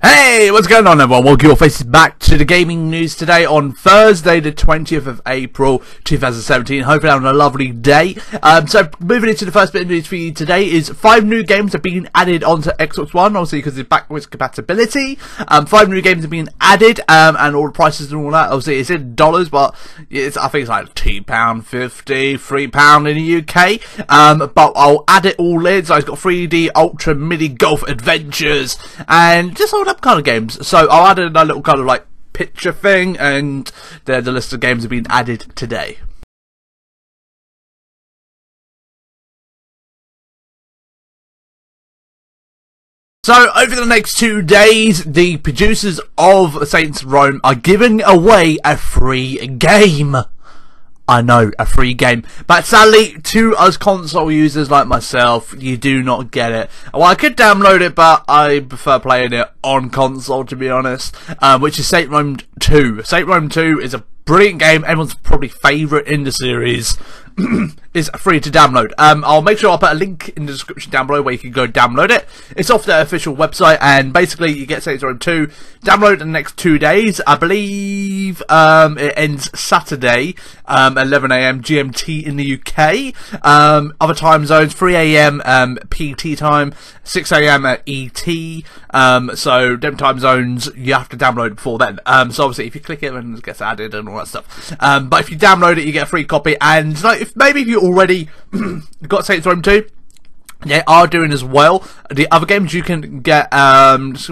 Hey, what's going on everyone? Welcome your faces back to the gaming news today on Thursday the 20th of April 2017. Hopefully having a lovely day. So moving into the first bit of news for you today is 5 new games have been added onto Xbox One, obviously because it's backwards compatibility. 5 new games have been added, and all the prices and all that. Obviously it's in dollars, but I think it's like £2.50, £3 in the UK. But I'll add it all in. So it's got 3D Ultra Mini Golf Adventures and just all that kind of games. So I'll add in a little kind of like picture thing, and the list of games have been added today. So, over the next 2 days, the producers of Saints Row are giving away a free game. I know, a free game. But sadly, to us console users like myself, you do not get it. Well, I could download it, but I prefer playing it on console, to be honest. Which is Saints Row 2. Saints Row 2 is a brilliant game. Everyone's probably favourite in the series. Is free to download. I'll make sure I'll put a link in the description down below where you can go download it. It's off their official website, and basically you get Saints Row 2 download in the next 2 days. I believe it ends Saturday 11 AM GMT in the UK. Other time zones 3 AM PT time, 6 AM ET. So them time zones you have to download before then. So obviously if you click it, then it gets added and all that stuff. But if you download it, you get a free copy. And like, maybe if you already got Saints Row 2, they are doing as well. The other games you can get, this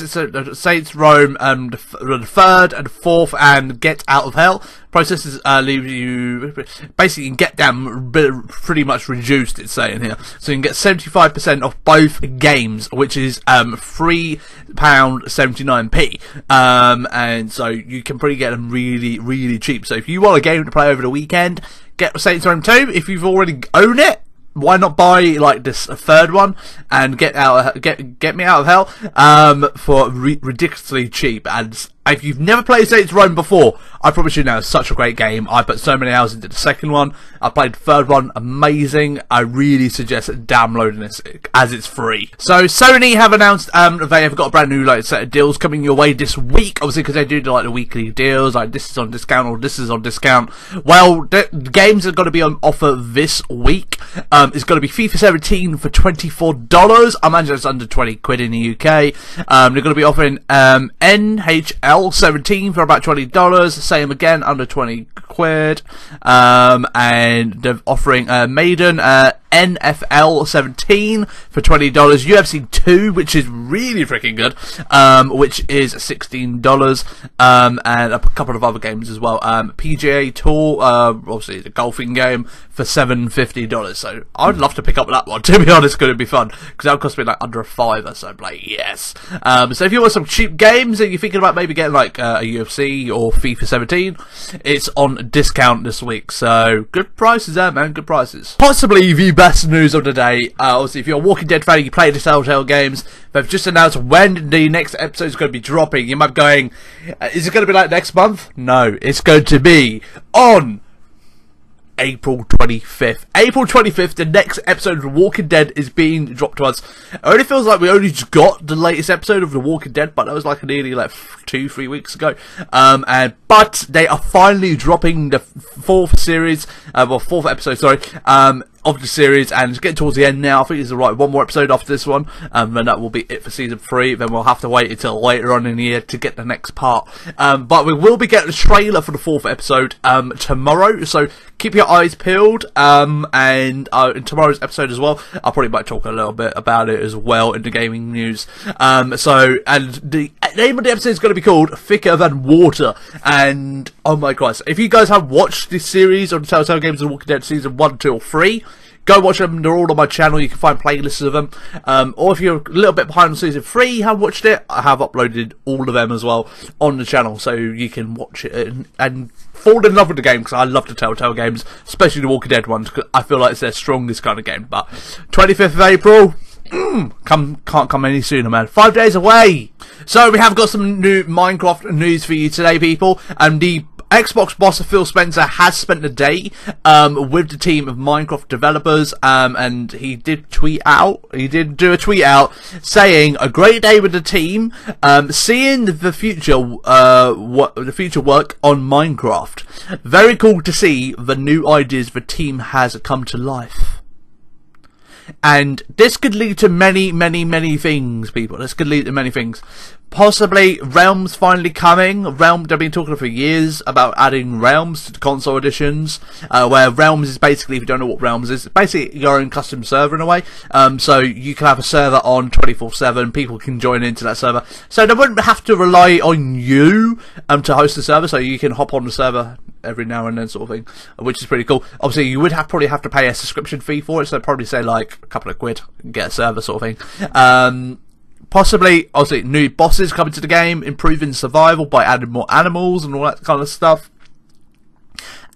is Saints Row the 3rd and 4th and Get Out of Hell. Processes leave you, basically you can get them pretty much reduced, it's saying here. So you can get 75% off both games, which is £3.79p. And so you can pretty get them really, really cheap. So if you want a game to play over the weekend, get Saints Row 2. If you've already owned it, why not buy like this third one and get me out of hell for ridiculously cheap? And if you've never played Saints Row before, I promise you now, it's such a great game. I put so many hours into the second one. I played the third one, amazing. I really suggest downloading this as it's free. So Sony have announced they have got a brand new like set of deals coming your way this week. Obviously because they do like the weekly deals, like this is on discount or this is on discount. Well, the games are going to be on offer this week. It's going to be FIFA 17 for $24. I imagine it's under 20 quid in the UK. They're going to be offering NHL 17 for about $20. Same again, under 20 quid. And they're offering Maiden NFL 17 for $20. UFC 2, which is really freaking good, which is $16. And a couple of other games as well. PGA Tour, obviously the golfing game, for $750. So I'd love to pick up that one, to be honest. It's going to be fun because that'll cost me like under a $5, so I'm like, yes. So if you want some cheap games and you're thinking about maybe getting like a UFC or FIFA 17, it's on discount this week. So good prices there, man, good prices. Possibly the best news of the day, obviously if you're a Walking Dead fan and you play the Telltale games, they've just announced when the next episode is going to be dropping. You might be going, is it going to be like next month? No, it's going to be on April 25th. April 25th, the next episode of The Walking Dead is being dropped to us. It only feels like we only just got the latest episode of The Walking Dead, but that was like nearly like 2-3 weeks ago. But they are finally dropping the 4th episode, sorry, of the series, and it's getting towards the end now. I think it's right, one more episode after this one, and that will be it for season 3. Then we'll have to wait until later on in the year to get the next part. But we will be getting a trailer for the 4th episode tomorrow, so keep your eyes peeled. And in tomorrow's episode as well, I'll probably might talk a little bit about it as well in the gaming news. And the name of the episode is going to be called Thicker Than Water. And oh my Christ, if you guys have watched this series on Telltale Games of The Walking Dead season 1, 2 or 3, go watch them, they're all on my channel, you can find playlists of them. Or if you're a little bit behind on season 3, haven't watched it, I have uploaded all of them as well on the channel, so you can watch it and fall in love with the game, because I love the Telltale games, especially the Walking Dead ones, because I feel like it's their strongest kind of game. But 25th of April, can't come any sooner, man. 5 days away. So we have got some new Minecraft news for you today, people. And the Xbox boss Phil Spencer has spent the day with the team of Minecraft developers, and he did do a tweet out saying a great day with the team, seeing the future the future work on Minecraft. Very cool to see the new ideas the team has come to life. And this could lead to many, many, many things, people. This could lead to many things. Possibly Realms finally coming. They've been talking for years about adding Realms to the console editions, where Realms is basically, if you don't know what Realms is, it's basically your own custom server in a way. So you can have a server on 24/7. People can join into that server. So they wouldn't have to rely on you to host the server. So you can hop on the server every now and then, sort of thing, which is pretty cool. Obviously, you would probably have to pay a subscription fee for it. So probably say like a couple of quid and get a server, sort of thing. Possibly, obviously, new bosses coming to the game, improving survival by adding more animals and all that kind of stuff.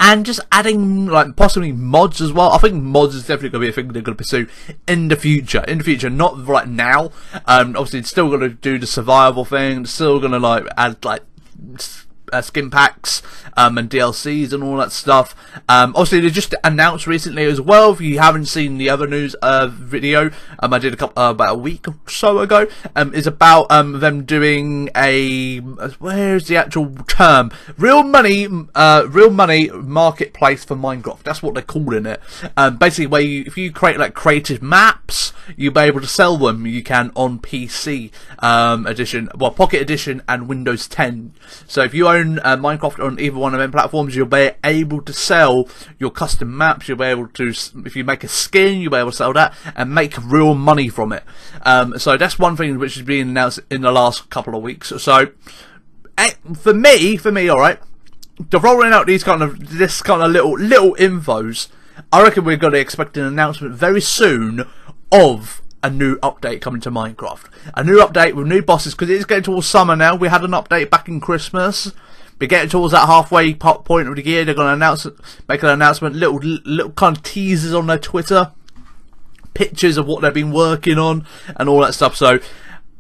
And just adding, like, possibly mods as well. I think mods is definitely going to be a thing they're going to pursue in the future. In the future, not right now. Obviously, it's still going to do the survival thing. It's still going to, like, add, like, skin packs and DLCs and all that stuff. Obviously, they just announced recently as well. If you haven't seen the other news video, I did about a week or so ago. Is about them doing a, where's the actual term? Real money marketplace for Minecraft. That's what they're calling it. Basically, where if you create like creative maps, you'll be able to sell them. You can on PC edition, well, Pocket Edition and Windows 10. So if you own Minecraft on either one of them platforms, you'll be able to sell your custom maps. You'll be able to, if you make a skin, you'll be able to sell that and make real money from it. So that's one thing which has been announced in the last couple of weeks. So for me, alright, they're rolling out this kind of little infos. I reckon we're going to expect an announcement very soon of a new update coming to Minecraft. A new update with new bosses, because it's getting towards summer now. We had an update back in Christmas. We're getting towards that halfway point of the year. They're going to make an announcement, little kind of teasers on their Twitter, pictures of what they've been working on, and all that stuff. So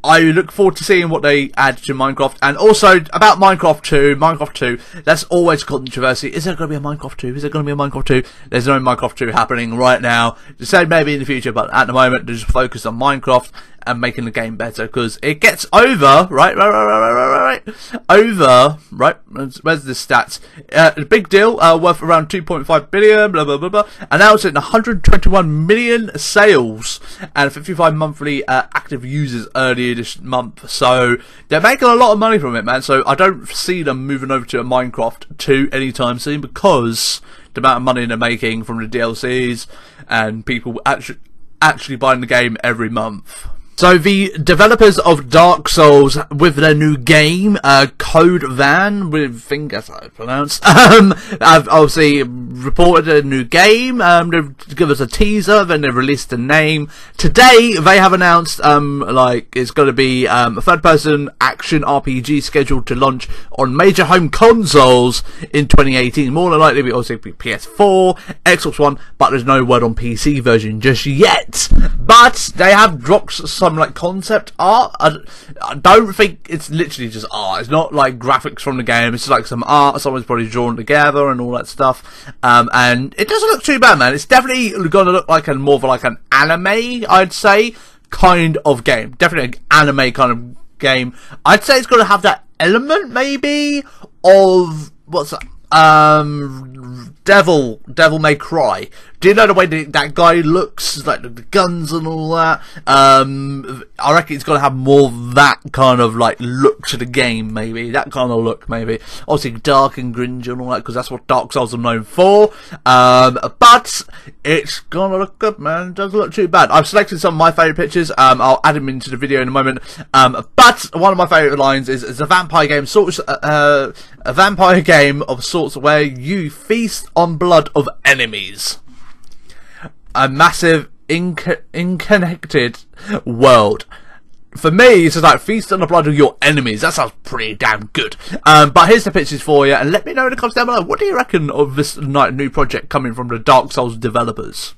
I look forward to seeing what they add to Minecraft. And also about Minecraft 2, that's always controversy. Is there going to be a Minecraft 2? Is there going to be a Minecraft 2? There's no Minecraft 2 happening right now. They said maybe in the future, but at the moment they're just focused on Minecraft and making the game better, because it gets over, right, where's the stats? A big deal, worth around 2.5 billion, blah, blah, blah, blah, announcing 121 million sales and 55 monthly active users earlier this month. So they're making a lot of money from it, man. So I don't see them moving over to a Minecraft 2 anytime soon, because the amount of money they're making from the DLCs and people actually buying the game every month. So the developers of Dark Souls, with their new game, Code Van, I think that's how it's pronounced, have obviously reported a new game. They've given us a teaser, then they've released a name. Today they have announced like it's going to be a third-person action RPG scheduled to launch on major home consoles in 2018. More than likely, it'll also be PS4, Xbox One, but there's no word on PC version just yet. But they have dropped some like concept art. I don't think it's literally just art. It's not like graphics from the game. It's just like some art someone's probably drawn together and all that stuff. And it doesn't look too bad, man. It's definitely going to look like more of like an anime, I'd say, kind of game. Definitely an anime kind of game. I'd say it's going to have that element maybe of what's that? Devil May Cry. Do you know the way that guy looks, like the guns and all that? I reckon it's gonna have more of that kind of like look to the game, maybe that kind of look, maybe. Obviously dark and gringy and all that, because that's what Dark Souls are known for. But it's gonna look good, man. It doesn't look too bad. I've selected some of my favourite pictures. I'll add them into the video in a moment. But one of my favourite lines is a vampire game, a vampire game of sorts where you feast on blood of enemies. A massive interconnected world. For me, it's just like feast on the blood of your enemies. That sounds pretty damn good. But here's the pictures for you, and let me know in the comments down below. What do you reckon of this new project coming from the Dark Souls developers?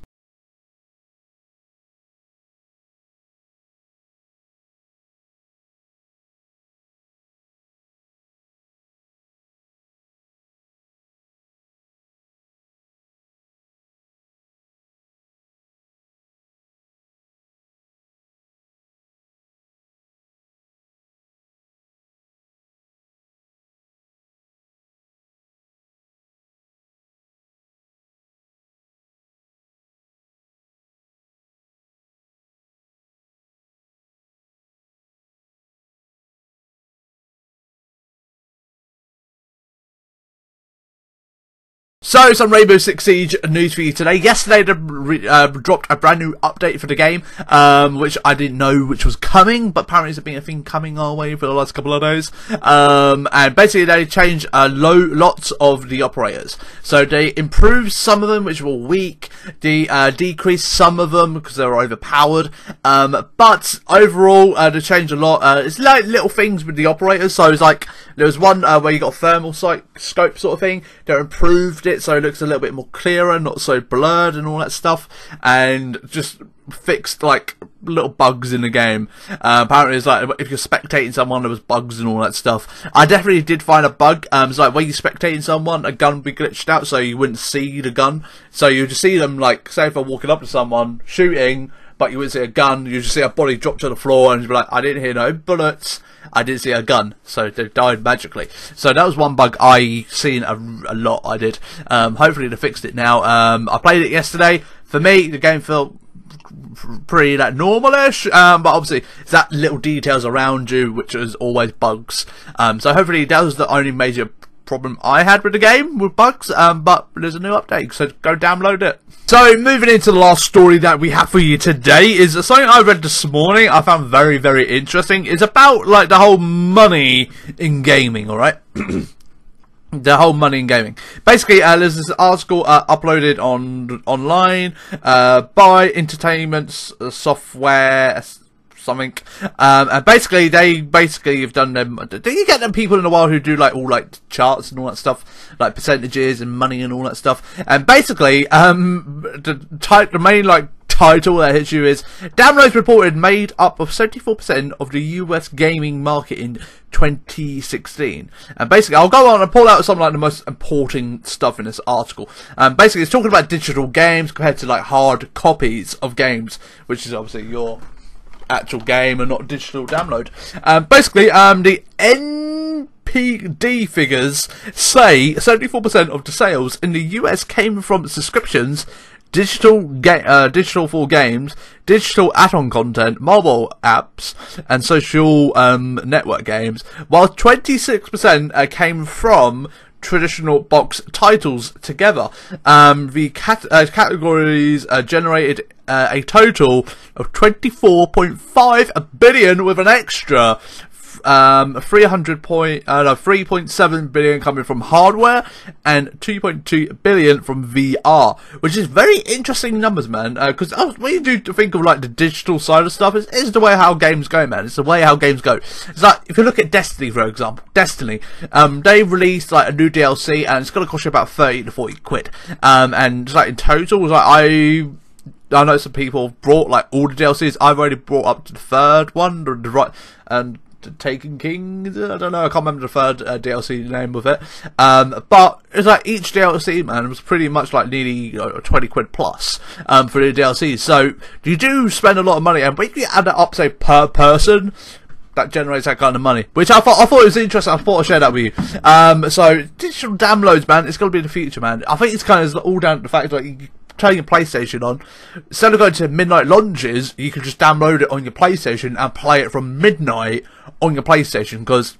So, some Rainbow Six Siege news for you today. Yesterday, they dropped a brand new update for the game, which I didn't know which was coming, but apparently it's been a thing coming our way for the last couple of days. And basically they changed lots of the operators. So they improved some of them, which were weak. They decreased some of them because they were overpowered. But overall, they changed a lot. It's like little things with the operators. So it's like, there was one where you got a thermal scope sort of thing. They improved it so it looks a little bit more clearer, not so blurred and all that stuff, and just fixed like little bugs in the game. Apparently it's like if you're spectating someone, there was bugs and all that stuff. I definitely did find a bug. It's like when you're spectating someone, a gun would be glitched out so you wouldn't see the gun, so you just see them, like say if I'm walking up to someone shooting, but you wouldn't see a gun, you just see a body drop to the floor and you'd be like, I didn't hear no bullets, I didn't see a gun, so they died magically. So that was one bug I seen a lot, I did. Hopefully they fixed it now. I played it yesterday. For me, the game felt pretty like normalish, but obviously it's that little details around you which is always bugs. So hopefully that was the only major problem I had with the game, with bugs, but there's a new update, so go download it. So moving into the last story that we have for you today is something I read this morning I found very, very interesting. It's about like the whole money in gaming, alright? The whole money in gaming. Basically, there's this article uploaded online by Entertainment Software something, and basically they have done them. Do you get them people in the world who do like all like charts and all that stuff, like percentages and money and all that stuff? And basically, the main like title that hits you is downloads reported made up of 74% of the US gaming market in 2016. And basically, I'll go on and pull out some like the most important stuff in this article. Basically, it's talking about digital games compared to like hard copies of games, which is obviously your actual game and not digital download. Basically, the NPD figures say 74% of the sales in the US came from subscriptions, digital for games, digital add-on content, mobile apps, and social network games, while 26% came from traditional box titles together. The categories generated a total of 24.5 billion with an extra 3.7 billion coming from hardware and 2.2 billion from VR, which is very interesting numbers, man. Because when you do think of like the digital side of stuff, it's the way how games go, man. It's the way how games go. It's like if you look at Destiny, for example. Destiny, they released like a new DLC and it's gonna cost you about 30 to 40 quid. And it's like in total, it was like I know some people brought like all the DLCs. I've already brought up to the third one, and Taken King, I don't know, I can't remember the third DLC name of it, but it's like each DLC, man, was pretty much like nearly 20 quid plus for the DLC. So you do spend a lot of money, and when you add that up, say per person, that generates that kind of money, which I thought it was interesting. I thought I'd share that with you. So digital downloads, man, it's going to be the future, man. I think it's kind of all down to the fact that you turn your PlayStation on, instead of going to midnight launches, you can just download it on your PlayStation and play it from midnight on your PlayStation, because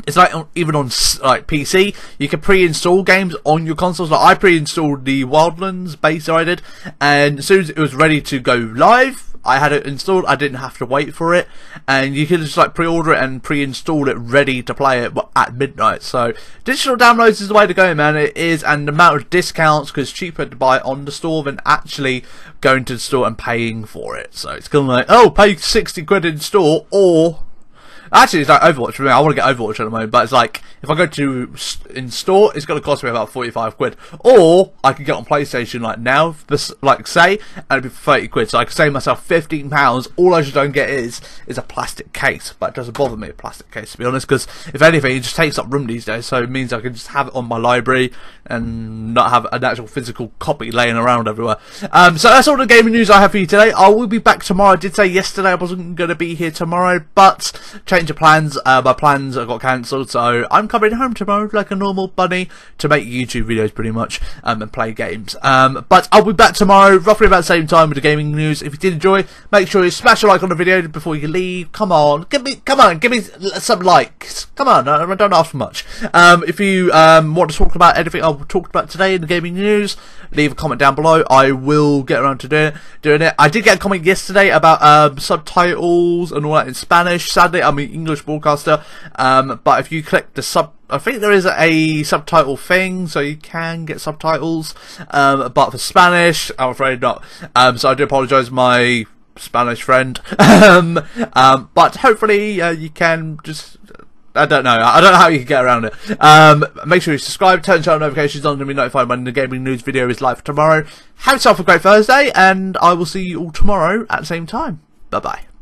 it's like even on like PC, you can pre-install games on your consoles. Like I pre-installed the Wildlands beta, I did, and as soon as it was ready to go live, I had it installed. I didn't have to wait for it, and you can just like pre-order it and pre-install it ready to play it at midnight. So digital downloads is the way to go, man. It is, and the amount of discounts, because it's cheaper to buy on the store than actually going to the store and paying for it. So it's kind of like, oh, pay 60 quid in store, or actually it's like Overwatch for me. I want to get Overwatch at the moment, but it's like if I go to in store, it's going to cost me about 45 quid, or I can get on PlayStation like now, like say, and it'd be 30 quid. So I could save myself £15. All I just don't get is a plastic case, but it doesn't bother me, a plastic case, to be honest, because if anything, it just takes up room these days. So it means I can just have it on my library and not have an actual physical copy laying around everywhere. So that's all the gaming news I have for you today. I will be back tomorrow. I did say yesterday I wasn't going to be here tomorrow, but changed change of plans. My plans got cancelled, so I'm coming home tomorrow like a normal bunny to make YouTube videos pretty much, and play games. But I'll be back tomorrow, roughly about the same time with the gaming news. If you did enjoy, make sure you smash a like on the video before you leave. Come on, give me some likes. Come on, I don't ask for much. If you want to talk about anything I've talked about today in the gaming news, leave a comment down below. I will get around to doing it. I did get a comment yesterday about subtitles and all that in Spanish. Sadly, I'm an English broadcaster, but if you click the I think there is a subtitle thing, so you can get subtitles, but for Spanish, I'm afraid not. So I do apologise, my Spanish friend. But hopefully you can just... I don't know how you can get around it. Make sure you subscribe, turn channel notifications on to be notified when the gaming news video is live tomorrow. Have yourself a great Thursday, and I will see you all tomorrow at the same time. Bye bye.